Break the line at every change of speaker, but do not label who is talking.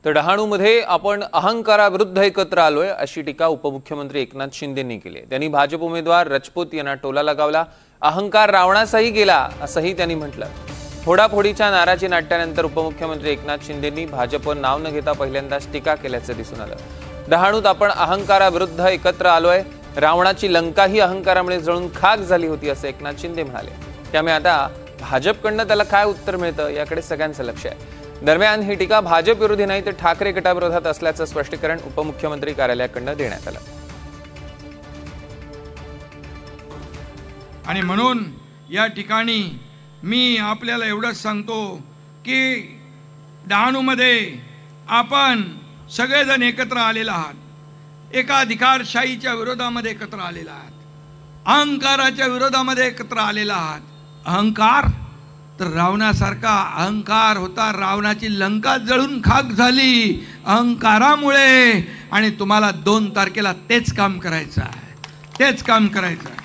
तर डहाणूमध्ये आपण अहंकाराविरुद्ध एकत्र आलोय अशी टीका उपमुख्यमंत्री एकनाथ शिंदेंनी केली। त्यांनी भाजप उमेदवार राजपूत यांना टोला लगावला। अहंकार रावणाचाही गेला असंही त्यांनी म्हटलं। फोडाफोडीच्या नाराजी नाट्यानंतर उपमुख्यमंत्री एकनाथ शिंदेंनी भाजपवर नाव न घेता पहिल्यांदाच टीका केल्याचं दिसून आलं। डहाणूत आपण अहंकाराविरुद्ध एकत्र आलोय, रावणाची लंकाही अहंकारामुळे जळून खाक झाली होती असं एकनाथ शिंदे म्हणाले। त्यामुळे आता भाजपकडनं त्याला काय उत्तर मिळतं याकडे सगळ्यांचं लक्ष आहे। दरम्यान ही टीका भाजप विरोधी नाही तर ठाकरे गटाविरोधात असल्याचं स्पष्टीकरण उपमुख्यमंत्री कार्यालयाकडनं देण्यात आलं।
आणि म्हणून या ठिकाणी मी आपल्याला एवढंच सांगतो की डहाणूमध्ये आपण सगळेजण एकत्र आलेला आहात, एका अधिकारशाहीच्या विरोधामध्ये एकत्र आलेला आहात, अहंकाराच्या विरोधामध्ये एकत्र आलेला आहात। अहंकार तर रावणासारखा अहंकार होता, रावणाची लंका जळून खाक झाली अहंकारामुळे। आणि तुम्हाला 2 तारखेला तेच काम करायचं आहे, तेच काम करायचं आहे।